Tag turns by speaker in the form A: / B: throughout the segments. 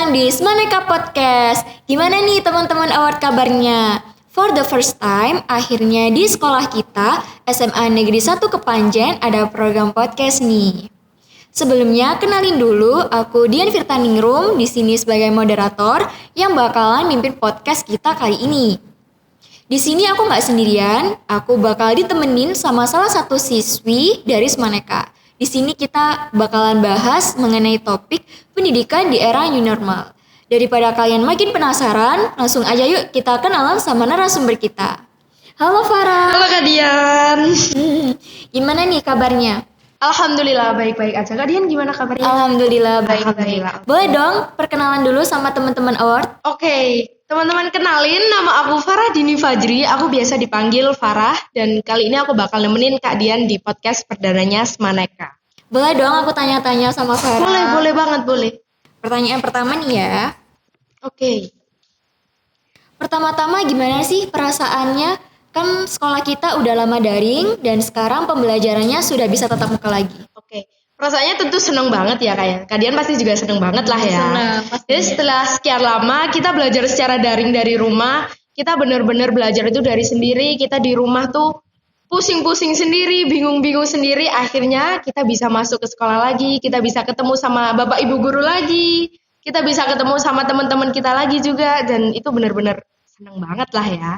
A: datang di Smaneka Podcast. Gimana nih teman-teman award kabarnya? For the first time, akhirnya di sekolah kita, SMA Negeri 1 Kepanjen, ada program podcast nih. Sebelumnya, kenalin dulu, aku Dian Firtaningrum, di sini sebagai moderator yang bakalan mimpin podcast kita kali ini. Di sini aku nggak sendirian, aku bakal ditemenin sama salah satu siswi dari Smaneka. Di sini kita bakalan bahas mengenai topik pendidikan di era new normal. Daripada kalian makin penasaran, langsung aja yuk kita kenalan sama narasumber kita. Halo Farah.
B: Halo Kak Dian.
A: Gimana nih kabarnya?
B: Alhamdulillah baik-baik aja. Kak Dian gimana kabarnya?
A: Alhamdulillah baik-baik.
B: Alhamdulillah.
A: Boleh dong perkenalan dulu sama teman-teman award?
B: Oke, teman-teman kenalin, nama aku Farah Dini Fajri. Aku biasa dipanggil Farah dan kali ini aku bakal nemenin Kak Dian di podcast perdananya Smaneka.
A: Boleh dong aku tanya-tanya sama Farah?
B: Boleh banget, boleh.
A: Pertanyaan pertama nih ya.
B: Oke.
A: Pertama-tama gimana sih perasaannya? Kan sekolah kita udah lama daring dan sekarang pembelajarannya sudah bisa tatap muka lagi.
B: Oke. Perasaannya tentu seneng banget ya Kak ya. Kak Dian pasti juga seneng banget lah ya.
A: Senang, pastinya.
B: Jadi setelah sekian lama kita belajar secara daring dari rumah, kita benar-benar belajar itu dari sendiri. Kita di rumah tuh pusing-pusing sendiri, bingung-bingung sendiri. Akhirnya kita bisa masuk ke sekolah lagi, kita bisa ketemu sama bapak ibu guru lagi, kita bisa ketemu sama teman-teman kita lagi juga. Dan itu benar-benar seneng banget lah ya.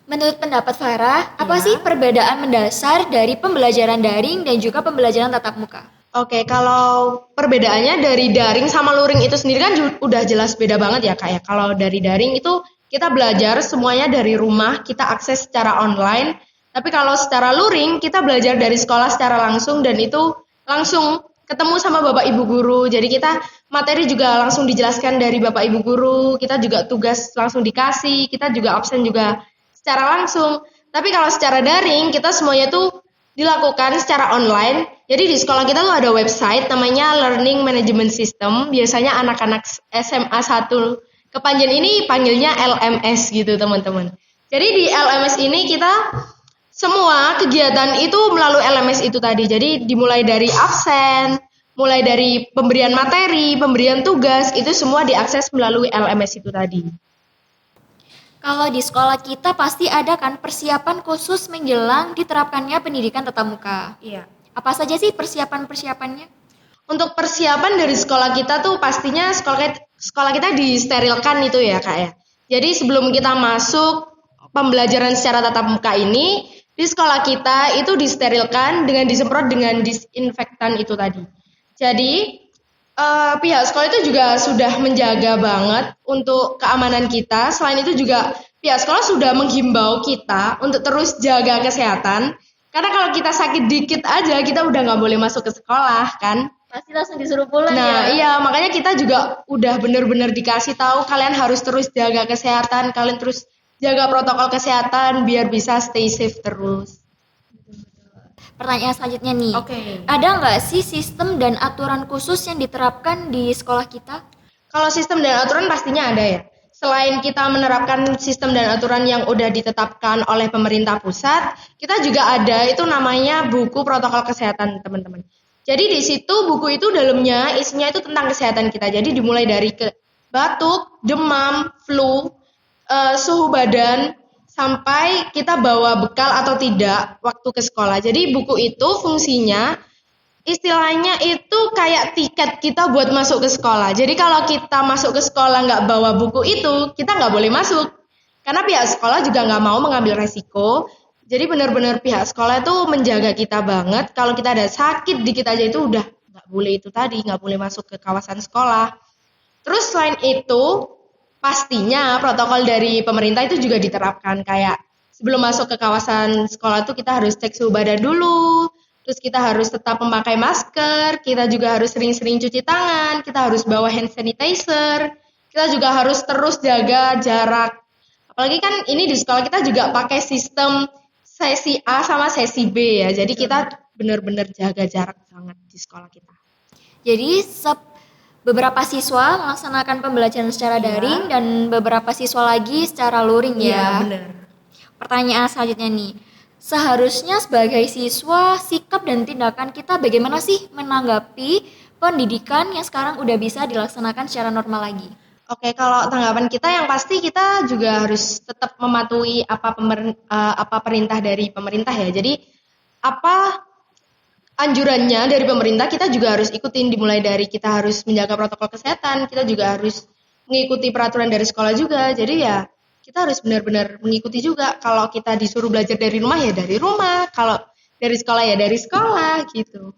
A: Menurut pendapat Farah, apa
B: Ya.
A: sih perbedaan mendasar dari pembelajaran daring dan juga pembelajaran tatap muka?
B: Oke, kalau perbedaannya dari daring sama luring itu sendiri kan udah jelas beda banget ya Kak ya. Kalau dari daring itu kita belajar semuanya dari rumah, kita akses secara online. Tapi kalau secara luring, kita belajar dari sekolah secara langsung dan itu langsung ketemu sama bapak ibu guru. Jadi kita materi juga langsung dijelaskan dari bapak ibu guru, kita juga tugas langsung dikasih, kita juga absen juga secara langsung. Tapi kalau secara daring, kita semuanya tuh dilakukan secara online. Jadi di sekolah kita tuh ada website namanya Learning Management System. Biasanya anak-anak SMA 1 Kepanjen ini panggilnya LMS gitu teman-teman. Jadi di LMS ini kita semua kegiatan itu melalui LMS itu tadi. Jadi dimulai dari absen, mulai dari pemberian materi, pemberian tugas, itu semua diakses melalui LMS itu tadi.
A: Kalau di sekolah kita pasti ada kan persiapan khusus menjelang diterapkannya pendidikan tatap muka.
B: Iya.
A: Apa saja sih persiapan-persiapannya?
B: Untuk persiapan dari sekolah kita tuh pastinya sekolah kita disterilkan itu ya Kak ya. Jadi sebelum kita masuk pembelajaran secara tatap muka ini, di sekolah kita itu disterilkan dengan disemprot dengan disinfektan itu tadi. Jadi pihak sekolah itu juga sudah menjaga banget untuk keamanan kita. Selain itu juga pihak sekolah sudah menghimbau kita untuk terus jaga kesehatan. Karena kalau kita sakit dikit aja kita udah nggak boleh masuk ke sekolah kan.
A: Pasti langsung disuruh pulang
B: Nah
A: ya.
B: iya makanya kita juga udah bener-bener dikasih tahu kalian harus terus jaga kesehatan, kalian terus jaga protokol kesehatan biar bisa stay safe terus.
A: Pertanyaan selanjutnya nih.
B: Oke.
A: Ada nggak sih sistem dan aturan khusus yang diterapkan di sekolah kita?
B: Kalau sistem dan aturan pastinya ada ya. Selain kita menerapkan sistem dan aturan yang udah ditetapkan oleh pemerintah pusat, kita juga ada itu namanya buku protokol kesehatan teman-teman. Jadi di situ buku itu dalamnya isinya itu tentang kesehatan kita. Jadi dimulai dari batuk, demam, flu, suhu badan, sampai kita bawa bekal atau tidak waktu ke sekolah. Jadi buku itu fungsinya istilahnya itu kayak tiket kita buat masuk ke sekolah. Jadi kalau kita masuk ke sekolah nggak bawa buku itu, kita nggak boleh masuk. Karena pihak sekolah juga nggak mau mengambil resiko. Jadi benar-benar pihak sekolah itu menjaga kita banget. Kalau kita ada sakit dikit aja itu udah nggak boleh itu tadi, nggak boleh masuk ke kawasan sekolah. Terus selain itu, pastinya protokol dari pemerintah itu juga diterapkan. Kayak sebelum masuk ke kawasan sekolah itu kita harus cek suhu badan dulu. Terus kita harus tetap memakai masker, kita juga harus sering-sering cuci tangan, kita harus bawa hand sanitizer, kita juga harus terus jaga jarak. Apalagi kan ini di sekolah kita juga pakai sistem sesi A sama sesi B ya, jadi kita benar-benar jaga jarak banget di sekolah kita.
A: Jadi beberapa siswa melaksanakan pembelajaran secara daring dan beberapa siswa lagi secara luring ya.
B: benar.
A: Pertanyaan selanjutnya nih. Seharusnya sebagai siswa, sikap dan tindakan kita bagaimana sih menanggapi pendidikan yang sekarang udah bisa dilaksanakan secara normal lagi?
B: Oke, kalau tanggapan kita yang pasti kita juga harus tetap mematuhi apa perintah dari pemerintah ya. Jadi apa anjurannya dari pemerintah kita juga harus ikutin, dimulai dari kita harus menjaga protokol kesehatan, kita juga harus mengikuti peraturan dari sekolah juga. Jadi ya kita harus benar-benar mengikuti juga. Kalau kita disuruh belajar dari rumah ya dari rumah, kalau dari sekolah ya dari sekolah gitu.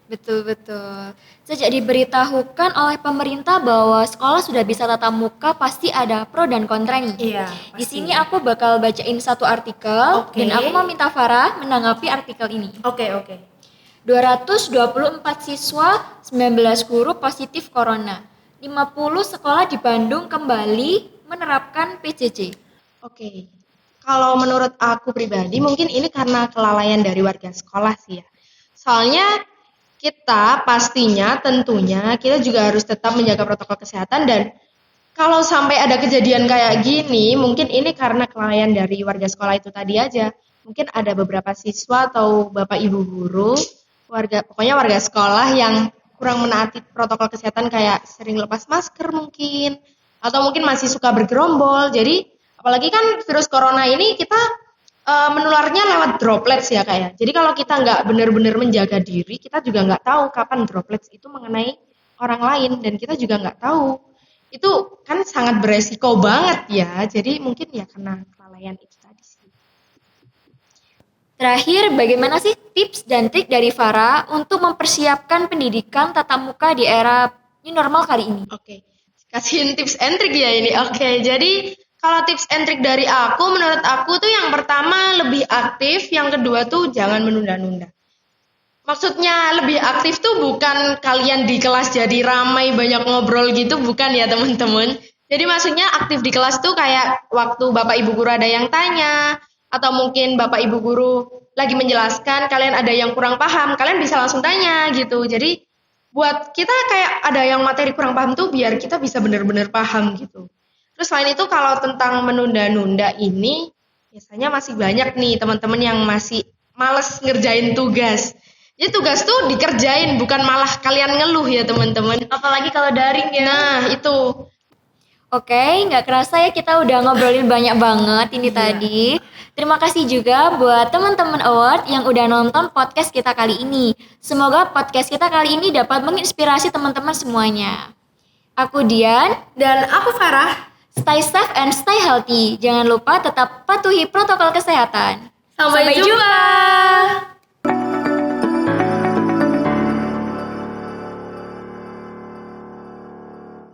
A: Betul-betul. Sejak diberitahukan oleh pemerintah bahwa sekolah sudah bisa tatap muka, pasti ada pro dan kontra nih.
C: Iya,
A: Di
C: pasti.
A: sini aku bakal bacain satu artikel
C: Oke.
A: dan aku mau minta Farah menanggapi artikel ini.
C: Oke.
A: 224 siswa, 19 guru positif corona. 50 sekolah di Bandung kembali menerapkan PJJ.
B: Oke. Kalau menurut aku pribadi mungkin ini karena kelalaian dari warga sekolah sih ya. Soalnya kita pastinya tentunya kita juga harus tetap menjaga protokol kesehatan dan kalau sampai ada kejadian kayak gini mungkin ini karena kelalaian dari warga sekolah itu tadi aja. Mungkin ada beberapa siswa atau bapak ibu guru, pokoknya warga sekolah yang kurang menaati protokol kesehatan kayak sering lepas masker mungkin atau mungkin masih suka bergerombol. Jadi apalagi kan virus corona ini kita menularnya lewat droplets ya kak ya. Jadi kalau kita nggak benar-benar menjaga diri, kita juga nggak tahu kapan droplets itu mengenai orang lain dan kita juga nggak tahu. Itu kan sangat beresiko banget ya. Jadi mungkin ya karena kelalaian itu tadi sih.
A: Terakhir, bagaimana sih tips dan trik dari Farah untuk mempersiapkan pendidikan tatap muka di era new normal kali ini?
B: Oke, kasihin tips and trick ya ini. Oke, jadi kalau tips and trick dari aku, menurut aku tuh yang pertama lebih aktif, yang kedua tuh jangan menunda-nunda. Maksudnya lebih aktif tuh bukan kalian di kelas jadi ramai banyak ngobrol gitu, bukan ya teman-teman. Jadi maksudnya aktif di kelas tuh kayak waktu bapak ibu guru ada yang tanya, atau mungkin bapak ibu guru lagi menjelaskan, kalian ada yang kurang paham, kalian bisa langsung tanya gitu. Jadi buat kita kayak ada yang materi kurang paham tuh biar kita bisa benar-benar paham gitu. Terus selain itu kalau tentang menunda-nunda ini biasanya masih banyak nih teman-teman yang masih males ngerjain tugas. Jadi tugas tuh dikerjain bukan malah kalian ngeluh ya teman-teman.
C: Apalagi kalau daring ya.
B: Nah itu.
A: Oke, nggak kerasa ya kita udah ngobrolin banyak banget ini tadi. Terima kasih juga buat teman-teman award yang udah nonton podcast kita kali ini. Semoga podcast kita kali ini dapat menginspirasi teman-teman semuanya. Aku Dian,
C: Dan aku Farah.
A: stay safe and stay healthy. Jangan lupa tetap patuhi protokol kesehatan.
C: Sampai jumpa.